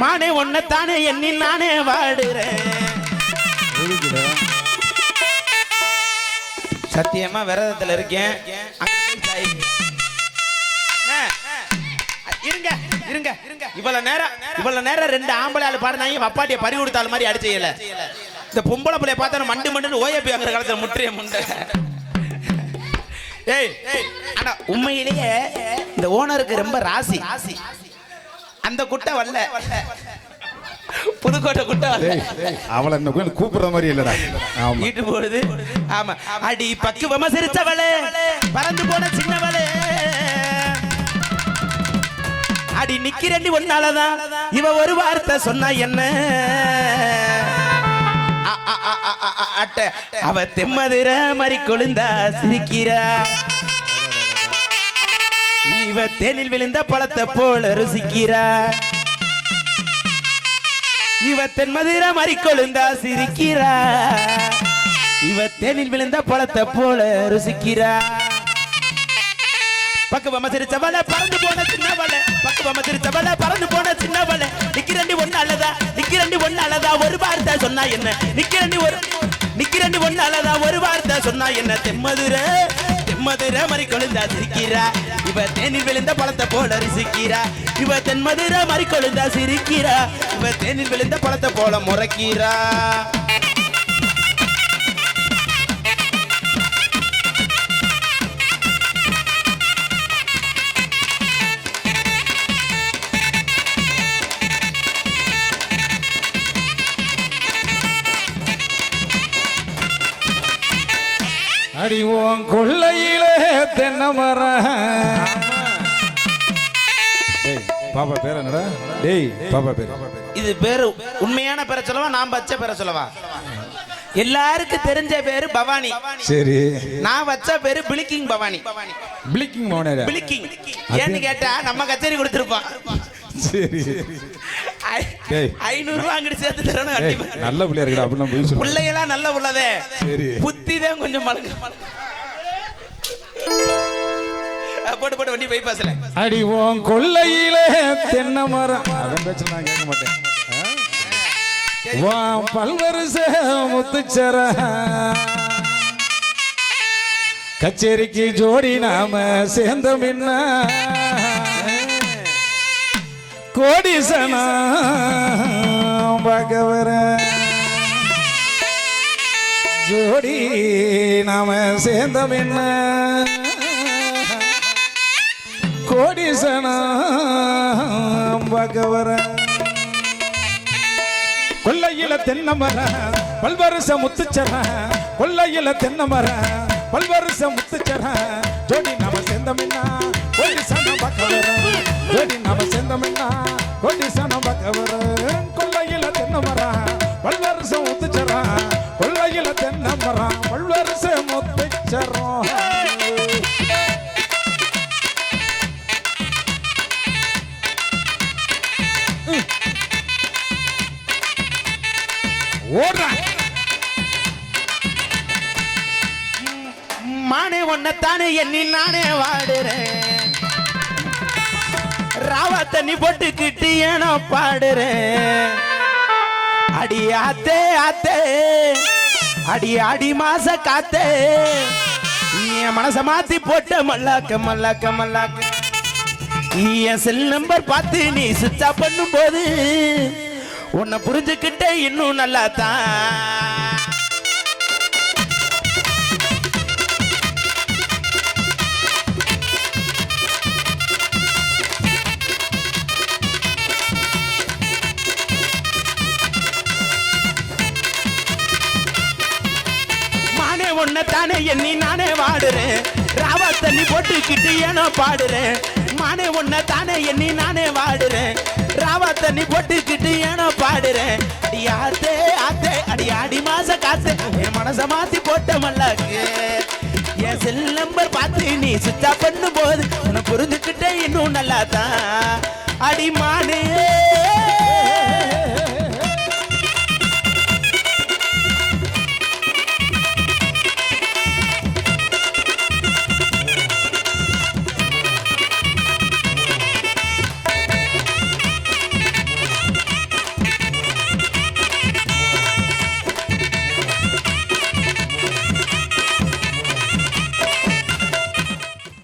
மானே ஒன்னத்தானே எண்ணி நானே வாடுறேன். சத்தியமா விரதத்துல இருக்கேன். இருங்க இருங்க இவ்வளவு நேரம் ரெண்டு ஆம்பளை ஆளு பாடுனாங்க. அப்பாட்டிய பறி கொடுத்தாள் மாதிரி அடிச்சையில இந்த பொம்பளை பிள்ளைய பார்த்தா மண்டு மண்டு ஓயப்பி அங்கிற காலத்துல முற்றிய முண்டை. ஏய் ஆனா உண்மையிலேயே இந்த ஓனருக்கு ரொம்ப ராசி. அந்த குட்டை வரல, புதுக்கோட்டை குட்டை வரல. அவளை என்ன கூப்பிடுற மாதிரி இல்லடா வீட்டு போடுது. ஆமா அடி பக்குவமா சிரிச்சவளே, பறந்து போன சின்னவளே, அடி நிக்கிறண்டி ஒன்னாலதான் இவ ஒரு வார்த்தை சொன்னா என்ன அவ தெம்மதிர மாதிரி கொழுந்தா சிரிக்கிறா. இவ தேனில் விழுந்த பழத்தை போல ருசிக்கிறா. இவ தென்மதிர மாதிரி கொழுந்தா சிரிக்கிறா. இவ தேனில் விழுந்த பழத்தை போல ருசிக்கிறா. பக்குவமா சிரிச்சவள பறந்து போன சின்னவள, பக்குவமா சிரிச்சவள பறந்து போன சின்னவள, நிக்கிறண்டி ஒண்ணு அழதா ஒரு வார்த்தை சொன்னா என்ன, நிக்கிறண்டி ஒண்ணு அழதா ஒரு வார்த்தை சொன்னா என்ன, தெம்மதுர மறி கொழுந்தா சிரிக்கிறா. இவ தேனில் விழுந்த பழத்தை போல ருசிக்கிறா. இவ தென்மதுர மறி கொழுந்தா சிரிக்கிறா. இவ தேனில் விழுந்த பழத்தை போல முறைக்கிறா. அடிவோம் கொள்ளையிலே தென்னை மரம். பாப்பா பேர் என்னடா? டேய் பாப்பா பேர் இது பேரு உண்மையான பேரை சொல்லவா நான் வச்ச பேரை சொல்லவா? எல்லாருக்கும் தெரிஞ்ச பேரு பவானி. சரி, நான் வச்ச பேரு பிளிக்கிங் பவானி. பிளிக்கிங் மௌனரா? பிளிக்கிங் ஏன்னு கேட்டா நம்ம கச்சேரி கொடுத்துருப்பான். சரி 500 ரூபாய் அங்கிட்டு சேர்த்து தரணும். நல்ல பிள்ளையா இருக்கா? அப்படின்னா போய் சொல்லு. பிள்ளையெல்லாம் நல்ல உள்ளதே, புத்திதான் கொஞ்சம் மலங்க. போட்டு வண்டி போய் பேசல. அடிவோம் கொள்ளையிலே தென்னை மரம். அதன் பேச்சு நான் கேட்க மாட்டேன். வா பல்வரிச முத்துச்சர கச்சேரிக்கு ஜோடி நாம சேர்ந்த மின்ன கோடிசனா பகவர ஜோடி நாம சேர்ந்த மின்ன கோடிசனா பகவர கொல்லையில தென்னை மரம் பல்வரிச முத்துச்சர, கொல்லையில தென்னை மரம் பல்வரிச முத்துச்சர, ஜோடி நாம சேர்ந்தமின்னா கோடிசனா பகவர, ஜோடி நாம சேர்ந்தமின்னா கோடிசனா பகவர. கொல்லையில தென்னை மரம் பல்வரிச முத்துச்சர, கொல்லையில தென்னை மரம் பல்வரிச முத்துச்சரம். மானே ஒன்னத்தானே எண்ணி நானே வாடுறேன். ராவா தண்ணி போட்டுக்கிட்டு ஏனோ பாடுறேன். அடி ஆத்தே ஆத்தே அடி ஆடி மாச காத்தே, என் மனச மாத்தி போட்ட மல்லாக்க மல்லாக்க மல்லாக்க. என் செல் நம்பர் பார்த்து நீ சுவிட்ச் ஆஃப் பண்ணும் போது உன்னை புரிஞ்சுக்கிட்ட இன்னும் நல்லா தான். மானே ஒன்னத்தானே எண்ணி நானே வாடுறேன். ராவா தண்ணி போட்டுக்கிட்டு ஏனோ பாடுறேன். மானே ஒன்னத்தானே எண்ணி நானே வாடுறேன். ராவா தண்ணி போட்டுக்கிட்டு ஏனோ பாடுறேன். அடி ஆத்தே ஆத்தே அடி ஆடி மாச காத்து, என் மனச மாத்தி போட்ட மல்லாக்கு. என் செல் நம்பர் பார்த்து நீ சுவிட்ச் ஆஃப் பண்ணும் போது உன்னை புரிஞ்சுக்கிட்டே இன்னும் நல்லா தான். அடி மானே